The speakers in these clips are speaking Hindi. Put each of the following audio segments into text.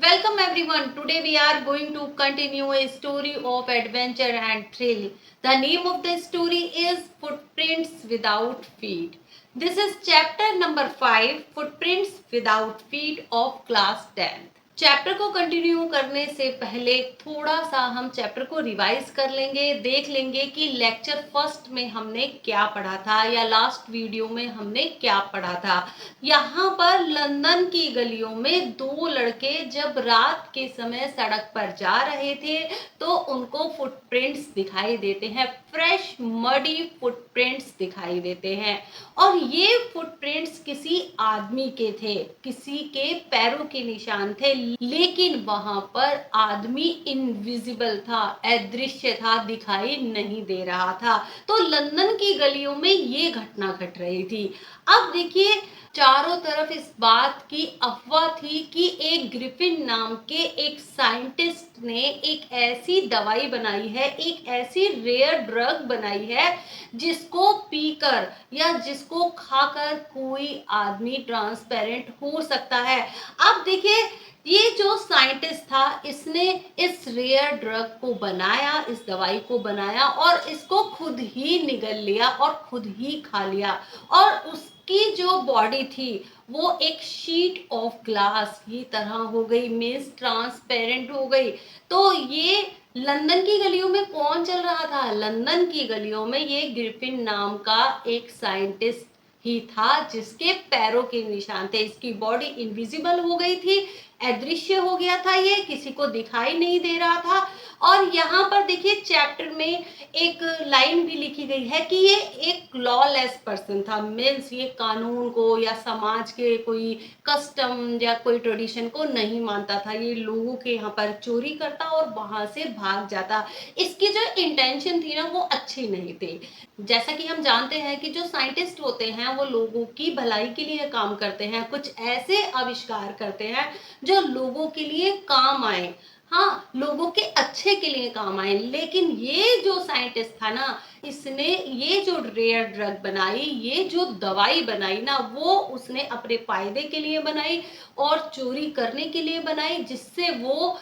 Welcome everyone. Today we are going to continue a story of adventure and thrill. The name of the story is Footprints Without Feet. This is chapter number 5, Footprints Without Feet of class 10th. Chapter को कंटिन्यू करने से पहले थोड़ा सा हम चैप्टर को रिवाइज कर लेंगे, देख लेंगे कि लेक्चर फर्स्ट में हमने क्या पढ़ा था या लास्ट वीडियो में हमने क्या पढ़ा था। यहाँ पर लंदन की गलियों में दो लड़के जब रात के समय सड़क पर जा रहे थे तो उनको फुटप्रिंट्स दिखाई देते हैं, फ्रेश मडी फुटप्रिंट्स दिखाई देते हैं और ये फुटप्रिंट्स किसी आदमी के थे, किसी के पैरों के निशान थे, लेकिन वहां पर आदमी इनविजिबल था, अदृश्य था, दिखाई नहीं दे रहा था। तो लंदन की गलियों में ये घटना घट रही थी। अब देखिए चारों तरफ इस बात की अफवाह थी कि एक ग्रिफिन नाम के एक साइंटिस्ट ने एक ऐसी दवाई बनाई है, एक ऐसी रेयर ड्रग बनाई है जिसको पीकर या जिसको खाकर कोई आदमी ट्रांसपेरेंट हो सकता है। अब देखिए ये जो साइंटिस्ट था इसने इस रेयर ड्रग को बनाया, इस दवाई को बनाया और इसको खुद ही निगल लिया और खुद ही खा लिया और उसकी जो बॉडी थी वो एक शीट ऑफ ग्लास की तरह हो गई, मीन्स ट्रांसपेरेंट हो गई। तो ये लंदन की गलियों में कौन चल रहा था? लंदन की गलियों में ये ग्रिफिन नाम का एक साइंटिस्ट ही था जिसके पैरों के निशान थे। इसकी बॉडी इनविजिबल हो गई थी, अदृश्य हो गया था, ये किसी को दिखाई नहीं दे रहा था। और यहाँ पर देखिए चैप्टर में एक लाइन भी लिखी गई है कि ये एक लॉलेस पर्सन था, मीन्स ये कानून को या समाज के कोई कस्टम या कोई ट्रेडिशन को नहीं मानता था। ये लोगों के यहाँ पर चोरी करता और वहां से भाग जाता। इसकी जो इंटेंशन थी ना वो अच्छी नहीं थी। जैसा कि हम जानते हैं कि जो साइंटिस्ट होते हैं वो लोगों की भलाई के लिए काम करते हैं, कुछ ऐसे आविष्कार करते हैं जो लोगों के लिए काम आए, हाँ, लोगों के अच्छे के लिए काम आए। लेकिन ये जो साइंटिस्ट था ना, इसने ये जो रेयर ड्रग बनाई, ये जो दवाई बनाई ना, वो उसने अपने फायदे के लिए बनाई और चोरी करने के लिए बनाई, जिससे वो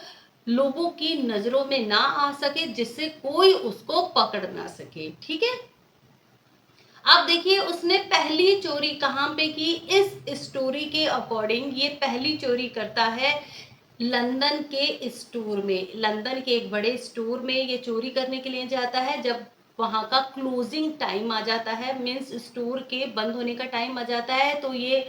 लोगों की नजरों में ना आ सके, जिससे कोई उसको पकड़ ना सके। ठीक है, अब देखिए उसने पहली चोरी कहाँ पे की? इस स्टोरी के अकॉर्डिंग ये पहली चोरी करता है लंदन के स्टोर में। लंदन के एक बड़े स्टोर में ये चोरी करने के लिए जाता है जब वहां का क्लोजिंग टाइम आ जाता है, मीन्स स्टोर के बंद होने का टाइम आ जाता है। तो ये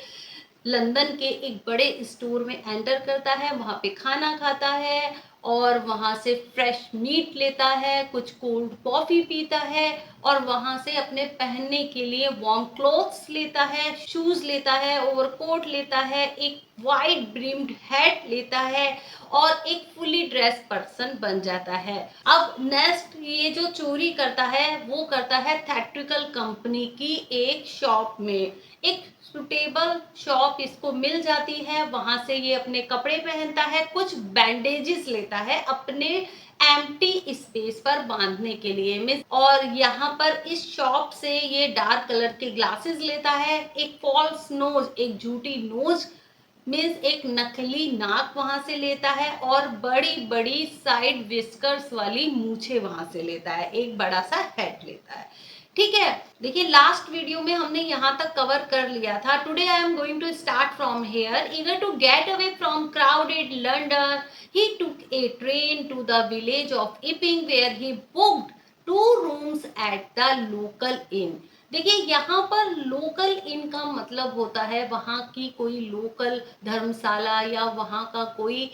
लंदन के एक बड़े स्टोर में एंटर करता है, वहां पे खाना खाता है और वहां से फ्रेश मीट लेता है, कुछ कोल्ड कॉफी पीता है और वहां से अपने पहनने के लिए वार्म क्लोथ्स लेता है, शूज लेता है, ओवरकोट लेता है, एक वाइड ब्रिम्ड हैट लेता है और एक फुली ड्रेस पर्सन बन जाता है। अब नेक्स्ट ये जो चोरी करता है वो करता है थेट्रिकल कंपनी की एक शॉप में। एक सुटेबल शॉप इसको मिल जाती है, वहां से ये अपने कपड़े पहनता है, कुछ बैंडेजेस लेता है अपने एम्प्टी स्पेस पर बांधने के लिए मिस। और यहाँ पर इस शॉप से ये डार्क कलर के ग्लासेस लेता है, एक फॉल्स नोज, एक झूठी नोज मीन्स एक नकली नाक वहां से लेता है और बड़ी बड़ी साइड विस्कर्स वाली मूछें वहां से लेता है, एक बड़ा सा हेड लेता है। ठीक है, देखिए लास्ट वीडियो में हमने यहाँ तक कवर कर लिया था। Today I am going to start from here. Eager to get away from crowded London he took a train to the village of Iping where he booked 2 rooms at the local inn. देखिए यहाँ पर लोकल इन का मतलब होता है वहाँ की कोई लोकल धर्मशाला या वहाँ का कोई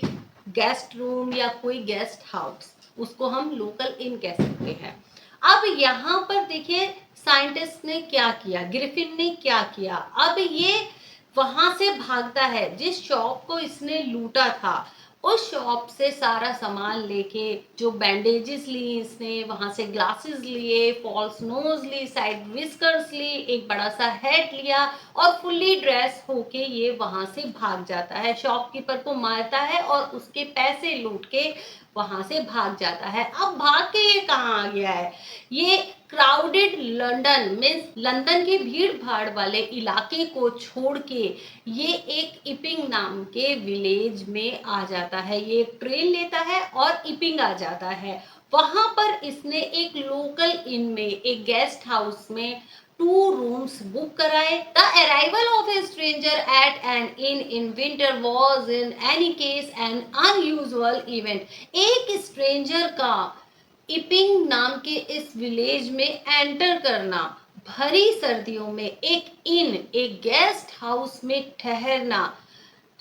गेस्ट रूम या कोई गेस्ट हाउस, उसको हम लोकल इन कह सकते हैं। अब यहाँ पर देखिए साइंटिस्ट ने क्या किया, ग्रिफिन ने क्या किया। अब ये वहां से भागता है, जिस शॉप को इसने लूटा था उस शॉप से सारा सामान लेके, जो बैंडेजेस ली इसने, वहां से ग्लासेस लिए, फॉल्स नोज ली, साइड विस्कर्स ली, एक बड़ा सा हेड लिया और फुल्ली ड्रेस होके ये वहां से भाग जाता है, शॉपकीपर को मारता है और उसके पैसे लूट के वहां से भाग जाता है। अब भाग के ये कहाँ आ गया है? ये क्राउडेड लंदन मीन्स लंदन के भीड़ भाड़ वाले इलाके को छोड़ के ये एक इपिंग नाम के विलेज में आ जाता है। ये एक ट्रेन लेता है और इपिंग आ जाता है। वहां पर इसने एक लोकल इन में, एक गेस्ट हाउस में 2 rooms बुक कराए। The arrival of a stranger at an inn winter was in any case an unusual event. एक स्ट्रेंजर का इपिंग नाम के इस विलेज में एंटर करना, भरी सर्दियों में एक इन, एक गेस्ट हाउस में ठहरना,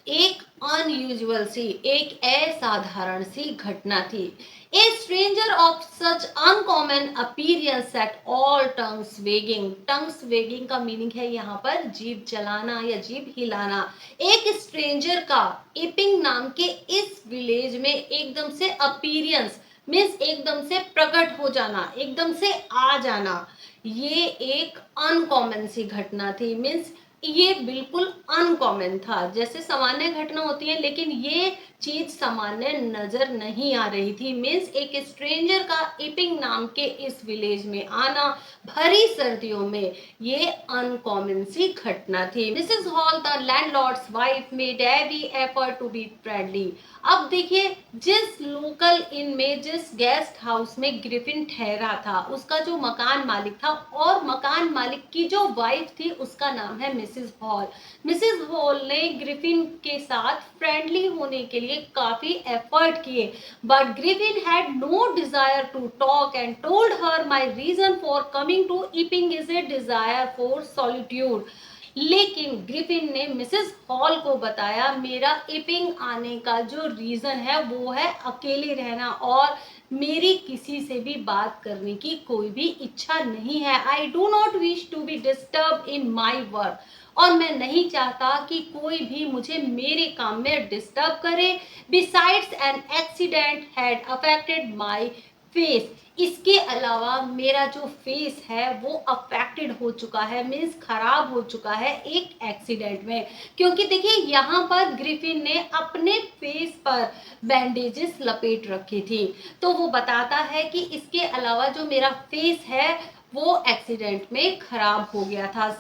एक अनयूजुअल सी, एक असाधारण सी घटना थी। ए stranger of such uncommon appearance set all tongues weighing. Tongues weighing का मीनिंग है यहाँ पर जीभ चलाना या जीभ हिलाना। एक स्ट्रेंजर का इपिंग नाम के इस विलेज में एकदम से अपीयरेंस मीन्स एकदम से प्रकट हो जाना, एकदम से आ जाना, ये एक अनकॉमन सी घटना थी। मीन्स ये बिल्कुल अनकॉमन था। जैसे सामान्य घटना होती है लेकिन ये चीज सामान्य नजर नहीं आ रही थी। मीन्स एक स्ट्रेंजर का इपिंग नाम के इस विलेज में आना भरी सर्दियों में, ये अनकॉमन सी घटना थी। Mrs Hall the landlord's wife made every effort to be friendly. अब देखिए, जिस लोकल इन में, जिस गेस्ट हाउस में ग्रिफिन ठहरा था, उसका जो मकान मालिक था और मकान मालिक की जो वाइफ थी उसका नाम है मिसेस हॉल। मिसेस हॉल ने ग्रिफिन के साथ फ्रेंडली होने के लिए काफी एफर्ट किए, but Griffin had no desire to talk and told her my reason for coming to Iping is a desire for solitude. लेकिन ग्रिफिन ने मिसेस हॉल को बताया, मेरा इपिंग आने का जो रीजन है वो है अकेले रहना और मेरी किसी से भी बात करने की कोई भी इच्छा नहीं है। I do not wish to be disturb in my work. और मैं नहीं चाहता कि कोई भी मुझे मेरे काम में डिस्टर्ब करे। Besides an accident had affected my face. इसके अलावा मेरा जो फेस है वो अफेक्टेड हो चुका है, मीन्स खराब हो चुका है एक एक्सीडेंट में। क्योंकि देखिए यहाँ पर ग्रिफिन ने अपने फेस पर बैंडेजेस लपेट रखी थी, तो वो बताता है कि इसके अलावा जो मेरा फेस है वो एक्सीडेंट में खराब हो गया था।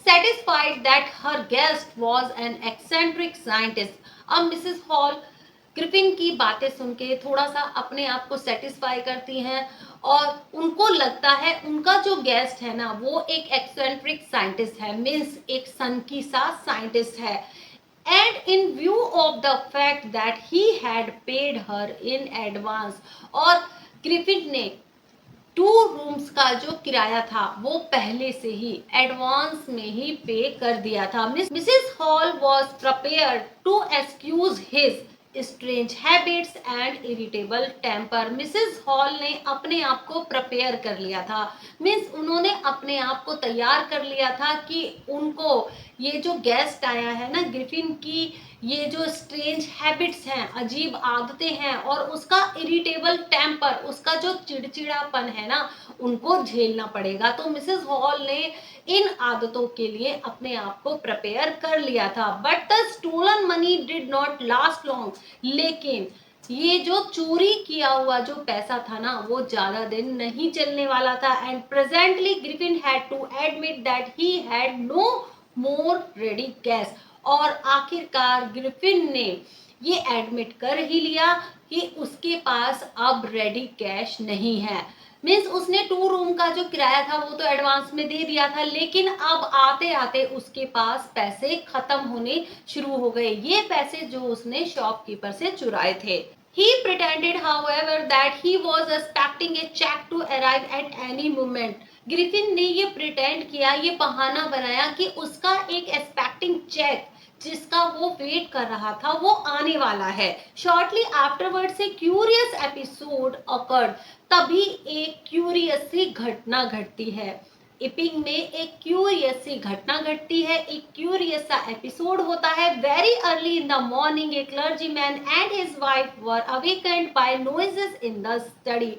Satisfied that her guest was an eccentric scientist, अब मिसेस हॉल ग्रिफिन की बातें सुन के थोड़ा सा अपने आप को सेटिस्फाई करती हैं और उनको लगता है उनका जो गेस्ट है ना वो एक एक्सेंट्रिक साइंटिस्ट है, मीन्स एक सनकी सा साइंटिस्ट है। And in view of the fact that he had paid her in advance, और ग्रिफिन ने 2 रूम्स का जो किराया था वो पहले से ही एडवांस में ही पे कर दिया था। Mrs Hall was prepared to excuse his strange habits and irritable temper. Mrs Hall ने अपने आप को प्रिपेयर कर लिया था, मीन्स उन्होंने अपने आप को तैयार कर लिया था कि उनको ये जो गेस्ट आया है ना ग्रिफिन की, ये जो स्ट्रेंज हैबिट्स हैं, अजीब आदतें हैं और उसका इरिटेबल टेम्पर, उसका जो चिड़चिड़ापन है ना, उनको झेलना पड़ेगा। तो मिसेस हॉल ने इन आदतों के लिए अपने आप को प्रिपेयर कर लिया था। But the stolen money did not last long. लेकिन ये जो चोरी किया हुआ जो पैसा था ना वो ज्यादा दिन नहीं चलने वाला था। And presently Griffin had to admit that he had no more ready cash. और आखिरकार ग्रिफिन ने ये एडमिट कर ही लिया कि उसके पास अब रेडी कैश नहीं है। मीन्स उसने 2 रूम का जो किराया था वो तो एडवांस में दे दिया था, लेकिन अब आते आते उसके पास पैसे खत्म होने शुरू हो गए, ये पैसे जो उसने शॉपकीपर से चुराए थे। He pretended, however, that he was expecting a check to arrive at any moment. Griffin ने ये प्रिटेंड किया, ये बहाना बनाया कि उसका एक एक्सपेक्टिंग चेक जिसका वो वेट कर रहा था वो आने वाला है। शॉर्टली आफ्टरवर्ड्स ए क्यूरियस एपिसोड अकर्ड। तभी एक क्यूरियस सी घटना घटती है। इपिंग में एक क्यूरियस सी घटना घटती है, एक क्यूरियस सा एपिसोड होता है। Very early in the morning a clergyman and his wife were awakened by noises in the study.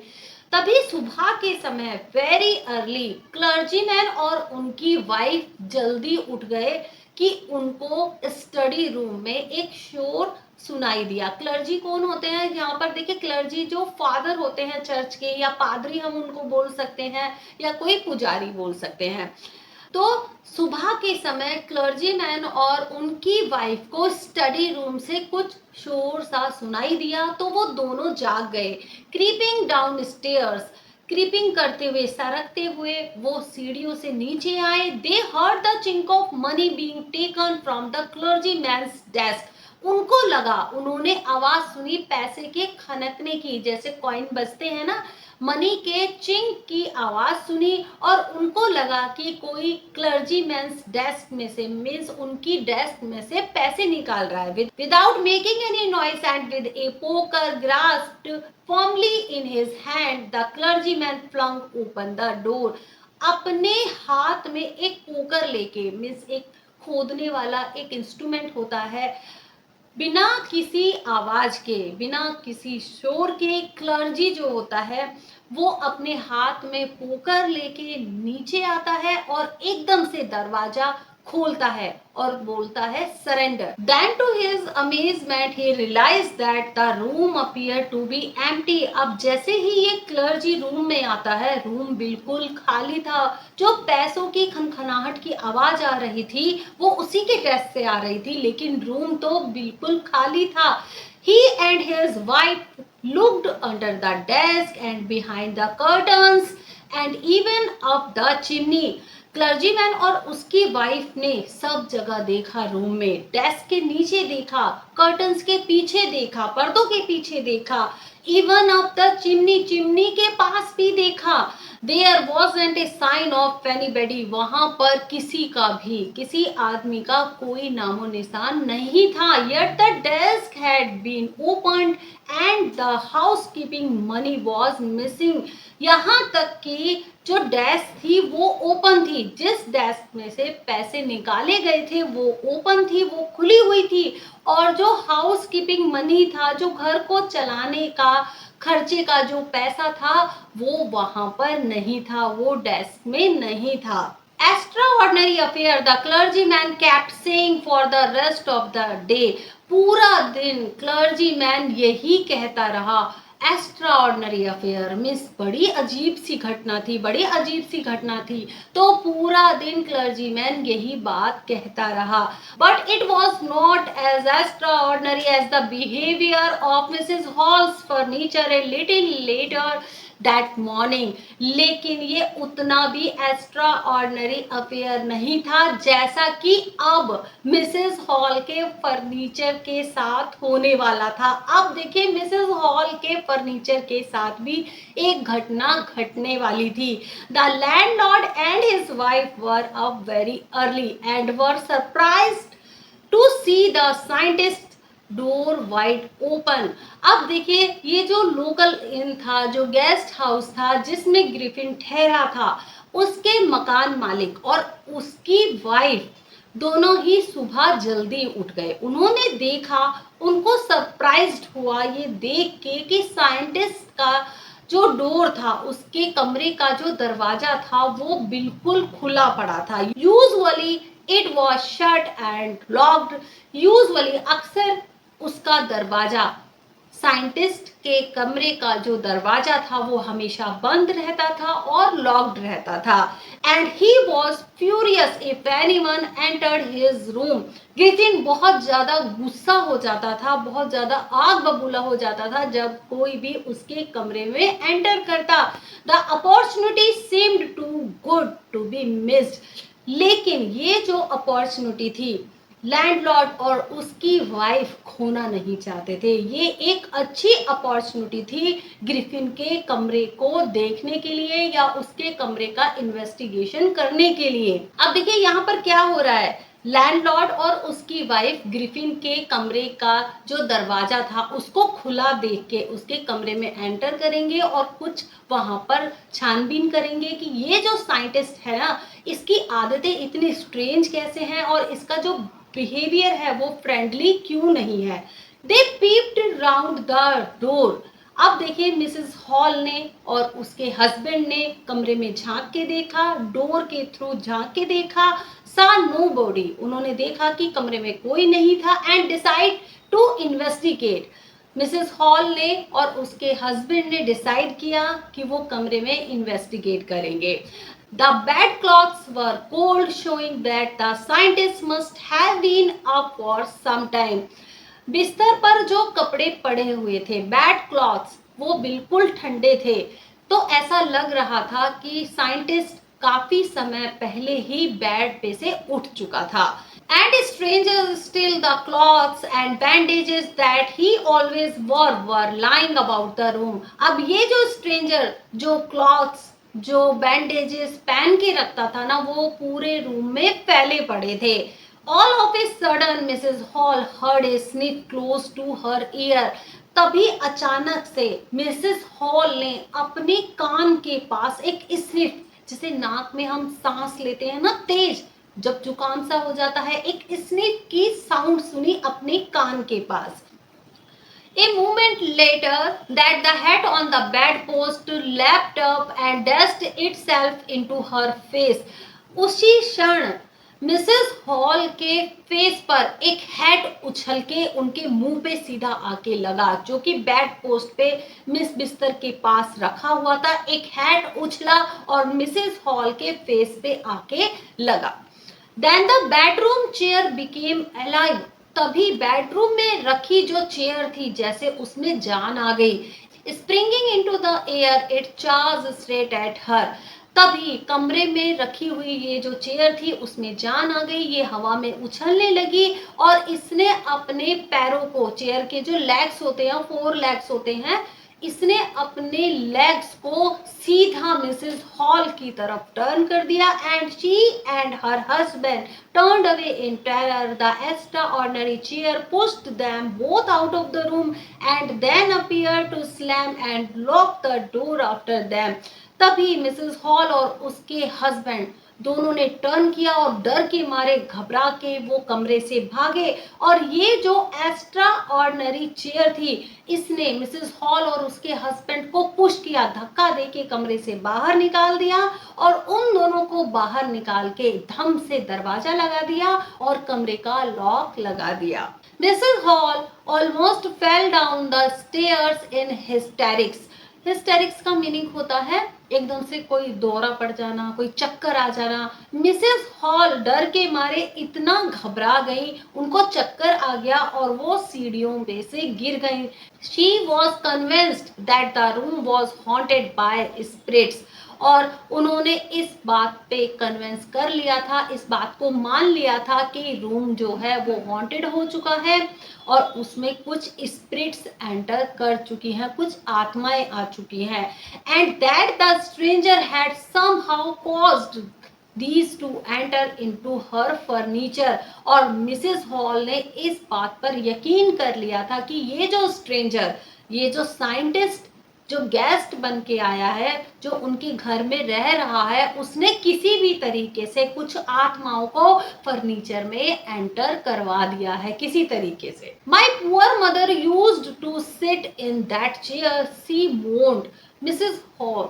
तभी सुबह के समय वेरी अर्ली क्लर्जीमैन और उनकी वाइफ जल्दी उठ गए कि उनको स्टडी रूम में एक शोर सुनाई दिया। क्लर्जी कौन होते हैं यहाँ पर? देखिए, क्लर्जी जो फादर होते हैं चर्च के, या पादरी हम उनको बोल सकते हैं, या कोई पुजारी बोल सकते हैं। तो सुबह के समय क्लर्जीमैन और उनकी वाइफ को स्टडी रूम से कुछ शोर सा सुनाई दिया, तो वो दोनों जाग गए। क्रीपिंग डाउन स्टेयर्स, क्रीपिंग करते हुए, सरकते हुए वो सीढ़ियों से नीचे आए। They heard the chink of money being taken from the clergyman's desk. उनको लगा, उन्होंने आवाज सुनी पैसे के खनकने की, जैसे कॉइन बजते हैं ना, मनी के चिंक की आवाज सुनी, और उनको लगा कि कोई क्लर्जीमैन्स डेस्क में से, मीन्स उनकी डेस्क में से पैसे निकाल रहा है। Without making any noise and with a poker grasped firmly in his hand, the clergyman flung open the door. अपने हाथ में एक पोकर लेके, मीन्स एक खोदने वाला एक इंस्ट्रूमेंट होता है, बिना किसी आवाज के, बिना किसी शोर के, क्लर्जी जो होता है वो अपने हाथ में पोकर लेके नीचे आता है और एकदम से दरवाजा खोलता है और बोलता है surrender. Then to his amazement he realize that the room appear to be empty. अब जैसे ही ये क्लर्जी रूम में आता है, रूम बिल्कुल खाली था। जो पैसों की खनखनाहट की आवाज आ रही थी वो उसी के डेस्क से आ रही थी, लेकिन रूम तो बिल्कुल खाली था। He and his wife looked under the desk and behind the curtains and even up the chimney. Clergyman और उसकी वाइफ ने सब जगह देखा, रूम में, डेस्क के नीचे देखा, कर्टन्स के पीछे देखा, पर्दों के पीछे देखा, even up the chimney, chimney के पास भी देखा। There wasn't a sign of anybody. वहां पर किसी का भी, किसी आदमी का कोई नामो निशान नहीं था। Yet the desk had been opened and the housekeeping money was missing. यहाँ तक कि जो डेस्क थी वो ओपन थी, जिस डेस्क में से पैसे निकाले गए थे वो ओपन थी, वो खुली हुई थी, और जो हाउस कीपिंग मनी था, जो घर को चलाने का खर्चे का जो पैसा था, वो वहां पर नहीं था, वो डेस्क में नहीं था। Extraordinary affair, the clergyman kept saying for the rest of the day. पूरा दिन क्लर्जीमैन यही कहता रहा, एक्स्ट्राऑर्डिनरी अफेयर, मीन्स बड़ी अजीब सी घटना थी, बड़ी अजीब सी घटना थी। तो पूरा दिन क्लर्जीमैन यही बात कहता रहा। But it was not as extraordinary as the behaviour of Mrs Hall's furniture a little later that morning. लेकिन ये उतना भी एक्स्ट्रा ऑर्डिनरी अफेयर नहीं था जैसा कि अब मिसेस हॉल के फर्नीचर के साथ होने वाला था। अब देखिए, मिसेस हॉल के फर्नीचर के साथ भी एक घटना घटने वाली थी। The landlord and his wife were up very early and were surprised to see the scientist door wide open. अब देखिए, ये जो लोकल इन था, जो गेस्ट हाउस था जिसमें ग्रिफिन ठहरा था, उसके मकान मालिक और उसकी वाइफ दोनों ही सुबह जल्दी उठ गए। उन्होंने देखा, उनको सरप्राइज्ड हुआ ये देख के कि साइंटिस्ट का जो डोर था, उसके कमरे का जो दरवाजा था वो बिल्कुल खुला पड़ा था। Usually it was shut and locked. Usually, अक्सर उसका दरवाजा, साइंटिस्ट के कमरे का जो दरवाजा था वो हमेशा बंद रहता था और लॉक्ड रहता था। And he was furious if anyone entered his room. Griffin बहुत ज्यादा गुस्सा हो जाता था, बहुत ज्यादा आग बबूला हो जाता था जब कोई भी उसके कमरे में एंटर करता। The opportunity seemed too good to be missed. लेकिन ये जो अपॉर्चुनिटी थी, लैंडलॉर्ड और उसकी वाइफ खोना नहीं चाहते थे। ये एक अच्छी अपॉर्चुनिटी थी ग्रिफिन के कमरे को देखने के लिए या उसके कमरे का इन्वेस्टिगेशन करने के लिए। अब देखिए, यहाँ पर क्या हो रहा है, लैंडलॉर्ड और उसकी वाइफ ग्रिफिन के कमरे का जो दरवाजा था उसको खुला देख के उसके कमरे में एंटर करेंगे और कुछ वहां पर छानबीन करेंगे कि ये जो साइंटिस्ट है ना, इसकी आदतें इतनी स्ट्रेंज कैसे हैं और इसका जो बिहेवियर है वो फ्रेंडली क्यों नहीं है। दे पीप्ड राउंड द डोर। अब देखिए मिसेस हॉल ने और उसके हस्बैंड ने कमरे में झांक के देखा, डोर के थ्रू झांक के देखा, सा नो बॉडी, उन्होंने देखा कि कमरे में कोई नहीं था and decide to investigate. Mrs Hall ने और उसके हस्बैंड ने डिसाइड किया कि वो कमरे में इन्वेस्टिगेट करेंगे। The bedclothes were cold, showing that the scientists must have been up for some time. बिस्तर पर जो कपड़े पड़े हुए थे, बेड क्लॉथ्स, वो बिल्कुल ठंडे थे, तो ऐसा लग रहा था कि साइंटिस्ट काफी समय पहले ही बेड पे से उठ चुका था। And stranger still, the cloths and bandages that he always wore were lying about the room. अब ये जो स्ट्रेंजर जो क्लॉथ्स जो बैंडेजेस पहन के रखता था ना, वो पूरे रूम में फैले पड़े थे। All of a sudden Mrs Hall heard a sniff close to her ear. तभी अचानक से मिसेस हॉल ने अपने कान के पास एक स्निफ, जिसे नाक में हम सांस लेते हैं ना तेज, जब जुकाम सा हो जाता है, एक स्निफ की साउंड सुनी अपने कान के पास। A moment later, that the hat on the bedpost leapt up and dashed itself into her face. उसी क्षण मिसेस हॉल के फेस पर एक हैट उछल के उनके मुंह पे सीधा आके लगा, जो कि बेड पोस्ट पे मिस बिस्तर के पास रखा हुआ था। एक हैट उछला और मिसेस हॉल के फेस पे आके लगा। Then the bedroom chair became alive. तभी बेडरूम में रखी जो चेयर थी, जैसे उसमें जान आ गई। Springing into the air, it charged straight at her. तभी कमरे में रखी हुई ये जो चेयर थी उसमें जान आ गई, ये हवा में उछलने लगी और इसने अपने पैरों को, चेयर के जो लेग्स होते हैं, 4 लेग्स होते हैं, इसने अपने लेग्स को सीधा मिसेस हॉल की तरफ टर्न कर दिया and she and her husband turned away in terror. The extraordinary chair pushed them both out of the room and then appeared to slam and lock the door after them. तभी मिसेस हॉल और उसके हस्बैंड दोनों ने टर्न किया और डर के मारे घबरा के वो कमरे से भागे, और ये जो एक्स्ट्रा ऑर्डिनरी चेयर थी, इसने मिसेस हॉल और उसके हस्बैंड को पुश किया, धक्का देके कमरे से बाहर निकाल दिया और उन दोनों को बाहर निकाल के धम से दरवाजा लगा दिया और कमरे का लॉक लगा दिया। Mrs hall almost fell down the stairs in hysterics. Hysterics का मीनिंग होता है एकदम से कोई दौरा पड़ जाना, कोई चक्कर आ जाना। मिसेस हॉल डर के मारे इतना घबरा गई, उनको चक्कर आ गया और वो सीढ़ियों में से गिर गई। She was convinced that the room was haunted by spirits. और उन्होंने इस बात पे कन्विंस कर लिया था, इस बात को मान लिया था कि रूम जो है वो हॉन्टेड हो चुका है और उसमें कुछ स्पिरिट्स एंटर कर चुकी हैं, कुछ आत्माएं आ चुकी हैं। And that the stranger had somehow caused these to enter into her furniture। और मिसेस हॉल ने इस बात पर यकीन कर लिया था कि ये जो स्ट्रेंजर, ये जो साइंटिस्ट जो गेस्ट बन के आया है, जो उनके घर में रह रहा है, उसने किसी भी तरीके से कुछ आत्माओं को फर्नीचर में एंटर करवा दिया है किसी तरीके से। My poor mother used to sit in that chair, she moaned. Mrs Hall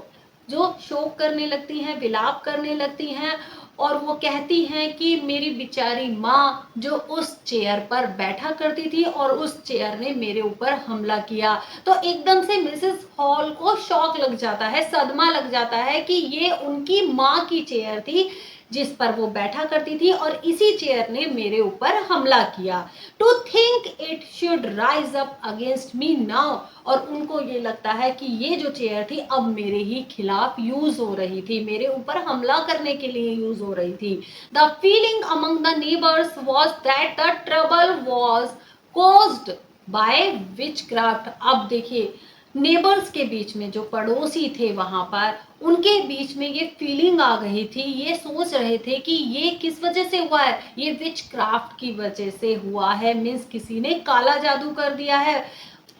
जो शोक करने लगती हैं, विलाप करने लगती हैं और वो कहती हैं कि मेरी बेचारी माँ जो उस चेयर पर बैठा करती थी और उस चेयर ने मेरे ऊपर हमला किया। तो एकदम से मिसेस हॉल को शॉक लग जाता है, सदमा लग जाता है कि ये उनकी माँ की चेयर थी जिस पर वो बैठा करती थी और इसी चेयर ने मेरे ऊपर हमला किया। To think it should rise up against me now. और उनको ये लगता है कि ये जो चेयर थी अब मेरे ही खिलाफ यूज हो रही थी, मेरे ऊपर हमला करने के लिए यूज हो रही थी। The feeling among the neighbours was that the trouble was caused by witchcraft. अब देखिए नेबर्स के बीच में जो पड़ोसी थे वहां पर, उनके बीच में ये फीलिंग आ गई थी, ये सोच रहे थे कि ये किस वजह से हुआ है, ये विच क्राफ्ट की वजह से हुआ है, मीन्स किसी ने काला जादू कर दिया है।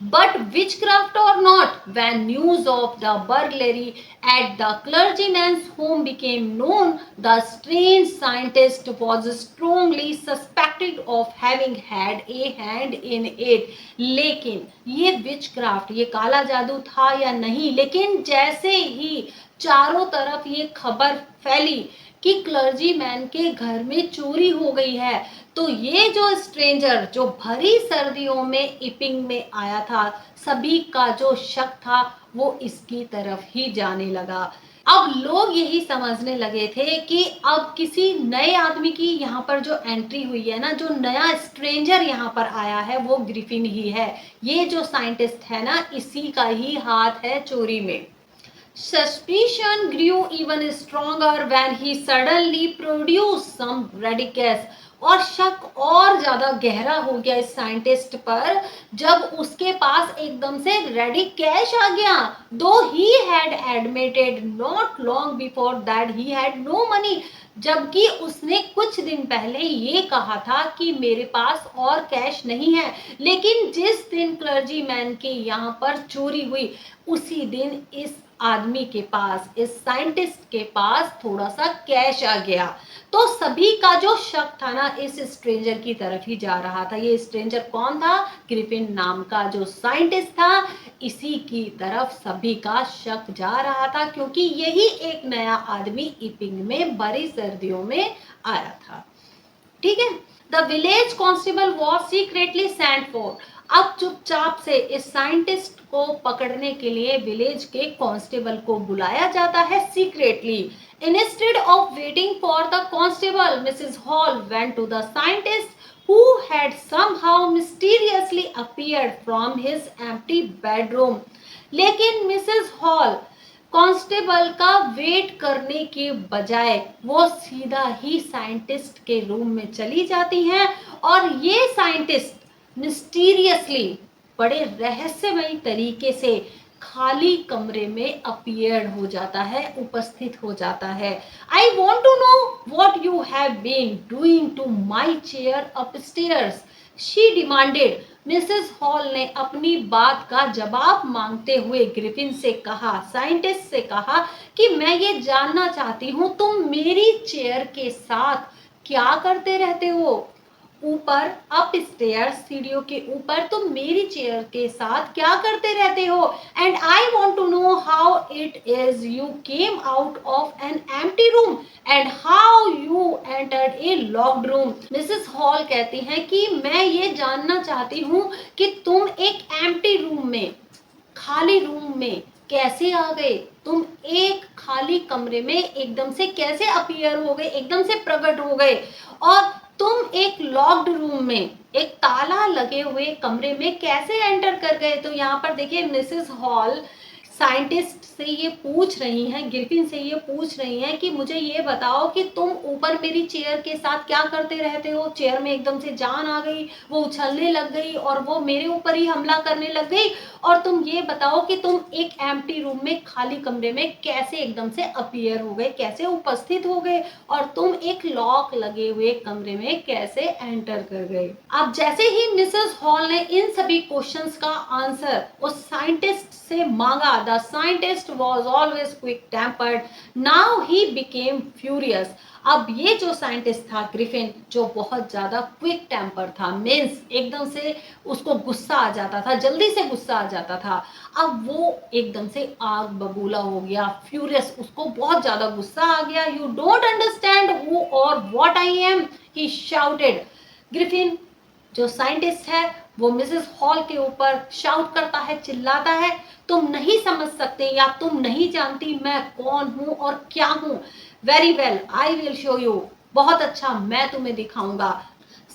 But witchcraft or not, when news of the burglary at the clergyman's home became known, the strange scientist was strongly suspected of having had a hand in it. लेकिन ये विचक्राफ्ट, ये काला जादू था या नहीं, लेकिन जैसे ही चारों तरफ ये खबर फैली कि क्लर्जी मैन के घर में चोरी हो गई है, तो ये जो स्ट्रेंजर जो भरी सर्दियों में इपिंग में आया था, सभी का जो शक था वो इसकी तरफ ही जाने लगा। अब लोग यही समझने लगे थे कि अब किसी नए आदमी की यहाँ पर जो एंट्री हुई है ना, जो नया स्ट्रेंजर यहाँ पर आया है वो ग्रिफिन ही है। ये जो साइंटिस्ट है ना, इसी का ही हाथ है चोरी में। Suspicion grew even stronger when he suddenly produced some radicals, और शक और ज्यादा गहरा हो गया इस साइंटिस्ट पर जब उसके पास एकदम से रेडी कैश आ गया। Though he had admitted not long before that he had no money, जबकि उसने कुछ दिन पहले ये कहा था कि मेरे पास और कैश नहीं है, लेकिन जिस दिन क्लर्जी मैन के यहाँ पर चोरी हुई उसी दिन इस आदमी के पास, इस साइंटिस्ट के पास थोड़ा सा कैश आ गया। तो सभी का जो शक था ना इस स्ट्रेंजर की तरफ ही जा रहा था। ये स्ट्रेंजर कौन था? ग्रिफिन नाम का जो साइंटिस्ट था, इसी की तरफ सभी का शक जा रहा था, क्योंकि यही एक नया आदमी इपिंग में भरी सर्दियों में आया था। ठीक है। The village constable was secretly sent for. अब चुपचाप से इस साइंटिस्ट को पकड़ने के लिए विलेज के कांस्टेबल को बुलाया जाता है secretly. Instead of waiting for the constable, Mrs Hall went to the scientist who had somehow mysteriously appeared from his empty bedroom। लेकिन मिसेस हॉल कांस्टेबल का वेट करने के बजाय वो सीधा ही साइंटिस्ट के रूम में चली जाती हैं, और ये साइंटिस्ट मिस्टीरियसली, बड़े रहस्यमयी तरीके से खाली कमरे में अपीयर हो जाता है, उपस्थित हो जाता है। I want to know what you have been doing to my chair upstairs, she demanded. Mrs Hall ने अपनी बात का जवाब मांगते हुए ग्रिफिन से कहा, साइंटिस्ट से कहा कि मैं ये जानना चाहती हूँ तुम मेरी चेयर के साथ क्या करते रहते हो ऊपर, अप स्टेयर्स, सीढ़ियों के ऊपर तुम मेरी चेयर के साथ क्या करते रहते हो। And I want to know how it is you came out of an empty room and how you entered a locked room. Mrs Hall कहती हैं कि मैं ये जानना चाहती हूँ कि तुम एक एम्प्टी रूम में, खाली रूम में कैसे आ गए, तुम एक खाली कमरे में एकदम से कैसे अपीयर हो गए, एकदम से प्रकट हो गए, और तुम एक लॉक्ड रूम में, एक ताला लगे हुए कमरे में कैसे एंटर कर गए। तो यहाँ पर देखिए मिसेस हॉल साइंटिस्ट से ये पूछ रही हैं, ग्रिफिन से ये पूछ रही हैं कि मुझे ये बताओ कि तुम ऊपर मेरी चेयर के साथ क्या करते रहते हो। चेयर में एकदम से जान आ गई, वो उछलने लग गई और वो मेरे ऊपर ही हमला करने लग गई, और तुम ये बताओ कि तुम एक एम्प्टी रूम में, खाली कमरे में कैसे एकदम से अपीयर हो गए, कैसे उपस्थित हो गए, और तुम एक लॉक लगे हुए कमरे में कैसे एंटर कर गए। अब जैसे ही मिसेस हॉल ने इन सभी क्वेश्चंस का आंसर उस साइंटिस्ट से मांगा, the scientist was always quick tempered, now he became furious. अब ये जो साइंटिस्ट था ग्रिफिन, जो बहुत ज्यादा क्विक टेम्पर था, मीन्स एकदम से उसको गुस्सा आ जाता था, जल्दी से गुस्सा आ जाता था, अब वो एकदम से आग बबूला हो गया, फ्यूरियस, उसको बहुत ज्यादा गुस्सा आ गया। यू डोंट अंडरस्टैंड हु और what I am, he shouted. Griffin जो साइंटिस्ट है वो मिसेस हॉल के ऊपर शाउट करता है, चिल्लाता है, तुम नहीं समझ सकते या तुम नहीं जानती मैं कौन हूं और क्या हूं। Very well, I will show you. बहुत अच्छा, मैं तुम्हें दिखाऊंगा।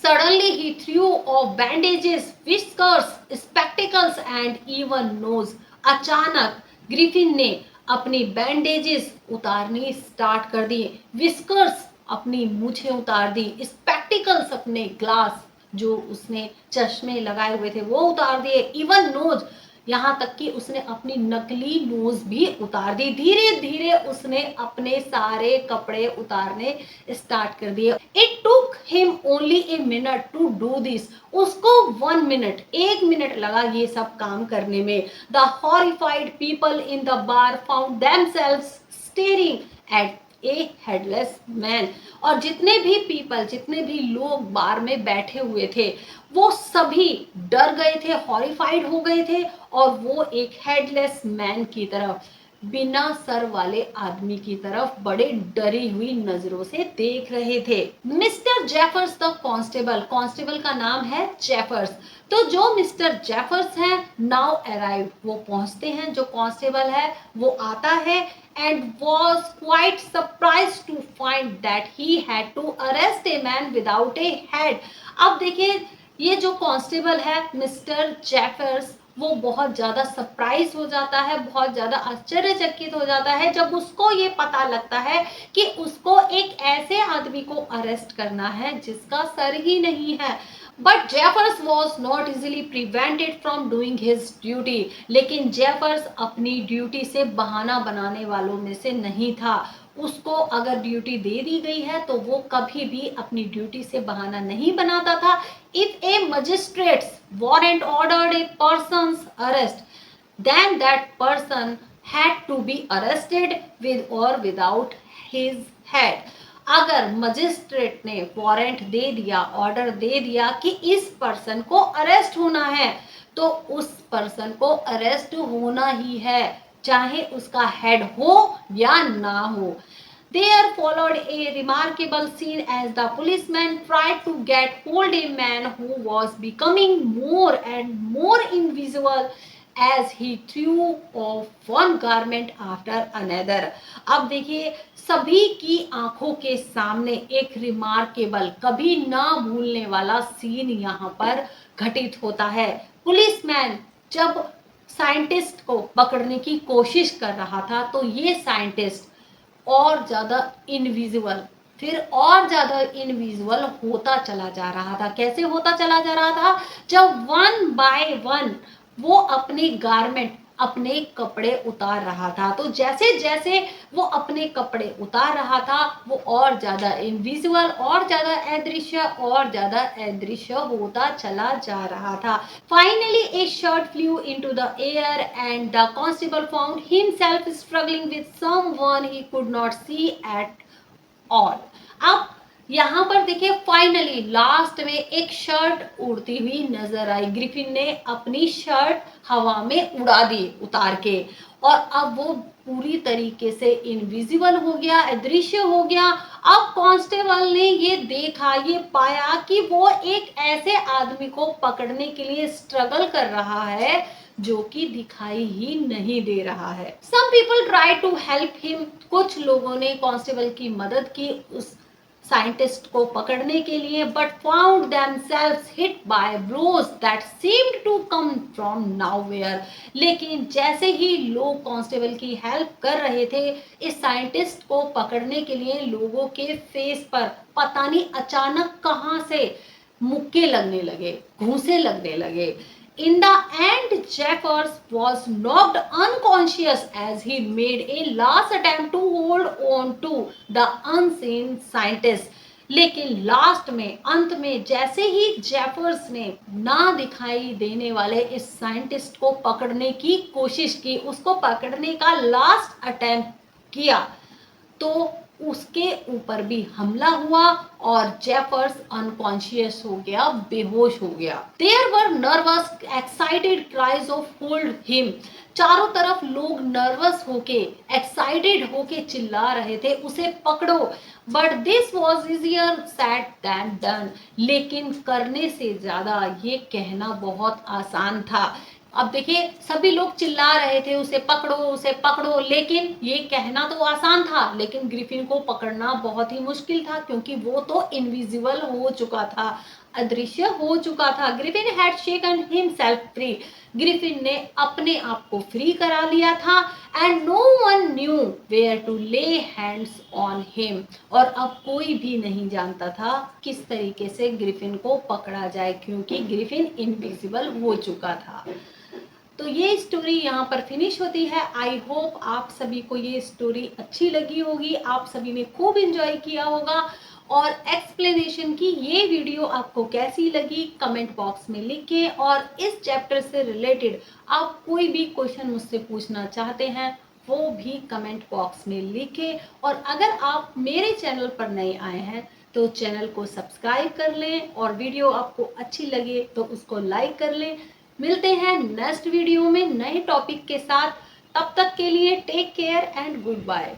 Suddenly he threw off bandages, whiskers, spectacles and even nose. अचानक ग्रिफिन ने अपनी बैंडेजेस उतारनी स्टार्ट कर दी, विस्कर्स अपनी मूछें उतार दी, स्पेक्टिकल्स अपने ग्लास जो उसने चश्मे लगाए हुए थे वो उतार दिए, इवन नोज यहाँ तक कि उसने अपनी नकली नोज भी उतार दी। धीरे धीरे उसने अपने सारे कपड़े उतारने स्टार्ट कर दिए। It took him only a minute to do this. उसको 1 मिनट, 1 मिनट लगा ये सब काम करने में। The horrified people in the bar found themselves staring at A headless man. और जितने भी पीपल, जितने भी लोग बार में बैठे हुए थे, वो सभी डर गए थे, हॉरिफाइड हो गए थे, और वो एक हेडलेस मैन की तरफ, बिना सर वाले आदमी की तरफ बड़े डरी हुई नजरों से देख रहे थे। Mister Jeffers the constable, constable का नाम है जेफर्स। तो जो मिस्टर जेफर्स हैं नाउ अराइव, वो पहुंचते हैं, जो कांस्टेबल है वो आता है, and was quite surprised to find that he had to arrest a man without a head। अब देखिए, ये जो कांस्टेबल है मिस्टर जेफर्स, वो बहुत ज्यादा सरप्राइज हो जाता है, बहुत ज्यादा आश्चर्यचकित हो जाता है जब उसको ये पता लगता है कि उसको एक ऐसे आदमी को अरेस्ट करना है जिसका सर ही नहीं है। But Jeffers was not easily prevented from doing his duty. लेकिन जेफर्स अपनी ड्यूटी से बहाना बनाने वालों में से नहीं था। उसको अगर ड्यूटी दे दी गई है तो वो कभी भी अपनी ड्यूटी से बहाना नहीं बनाता था। If A magistrates warrant ordered A persons arrest, then that person had to be arrested with or without his head। अगर मजिस्ट्रेट ने वारंट दे दिया, ऑर्डर दे दिया कि इस पर्सन को अरेस्ट होना है, तो उस पर्सन को अरेस्ट होना ही है, चाहे उसका हेड हो या ना हो। There followed a remarkable scene as the policeman tried to get hold a man who was becoming more and more invisible as he threw off one garment after another। अब देखिए, सभी की आंखों के सामने एक रिमार्केबल, कभी ना भूलने वाला सीन यहाँ पर घटित होता है। पुलिसमैन जब साइंटिस्ट को पकड़ने की कोशिश कर रहा था, तो ये साइंटिस्ट और ज्यादा इनविजिबल, फिर और ज्यादा इनविजिबल होता चला जा रहा था। कैसे होता चला जा रहा था? जब 1 बाय 1 वो अपने गारमेंट, अपने कपड़े उतार रहा था, तो जैसे जैसे वो अपने कपड़े उतार रहा था, वो और ज्यादा इनविजिबल, और ज्यादा अदृश्य, और ज्यादा अदृश्य होता चला जा रहा था। Finally, a shot flew into the air and the constable found himself struggling with someone he could not see at all। अब यहाँ पर देखिए, फाइनली लास्ट में एक शर्ट उड़ती हुई नजर आई। ग्रिफिन ने अपनी शर्ट हवा में उड़ा दी उतार के, और अब वो पूरी तरीके से इनविजिबल हो गया, अदृश्य हो गया। अब कांस्टेबल ने ये देखा, ये पाया कि वो एक ऐसे आदमी को पकड़ने के लिए स्ट्रगल कर रहा है जो कि दिखाई ही नहीं दे रहा है। Some people try to help him, कुछ लोगों ने कांस्टेबल की मदद की उस साइंटिस्ट को पकड़ने के लिए, but found themselves hit by blows that seemed to come from nowhere. लेकिन जैसे ही लोग कांस्टेबल की हेल्प कर रहे थे, इस साइंटिस्ट को पकड़ने के लिए लोगों के फेस पर पता नहीं अचानक कहां से मुक्के लगने लगे, घूंसे लगने लगे। In the end, Jeffers was knocked unconscious as he made a last attempt to hold on to the unseen scientist। लेकिन लास्ट में, अंत में, जैसे ही जेफर्स ने ना दिखाई देने वाले इस साइंटिस्ट को पकड़ने की कोशिश की, उसको पकड़ने का लास्ट अटेम्प्ट किया, तो उसके ऊपर भी हमला हुआ और जेफर्स अनकॉन्शियस हो गया, बेहोश हो गया। There were nervous excited cries of hold him. चारों तरफ लोग नर्वस होके, एक्साइटेड होके चिल्ला रहे थे, उसे पकड़ो। But this was easier said than done. लेकिन करने से ज्यादा ये कहना बहुत आसान था। अब देखिए, सभी लोग चिल्ला रहे थे उसे पकड़ो, उसे पकड़ो, लेकिन ये कहना तो आसान था, लेकिन ग्रिफिन को पकड़ना बहुत ही मुश्किल था, क्योंकि वो तो इनविजिबल हो चुका था, अदृश्य हो चुका था। Griffin had shaken himself free. Griffin ने अपने आप को फ्री करा लिया था। And no one knew where to lay hands on him. और अब कोई भी नहीं जानता था किस तरीके से ग्रिफिन को पकड़ा जाए, क्योंकि ग्रिफिन इनविजिबल हो चुका था। तो ये स्टोरी यहाँ पर फिनिश होती है। आई होप आप सभी को ये स्टोरी अच्छी लगी होगी, आप सभी ने खूब एंजॉय किया होगा। और एक्सप्लेनेशन की ये वीडियो आपको कैसी लगी कमेंट बॉक्स में लिखें। और इस चैप्टर से रिलेटेड आप कोई भी क्वेश्चन मुझसे पूछना चाहते हैं वो भी कमेंट बॉक्स में लिखें। और अगर आप मेरे चैनल पर नए आए हैं तो चैनल को सब्सक्राइब कर लें, और वीडियो आपको अच्छी लगे तो उसको लाइक कर लें। मिलते हैं नेक्स्ट वीडियो में नए टॉपिक के साथ। तब तक के लिए take care and good bye.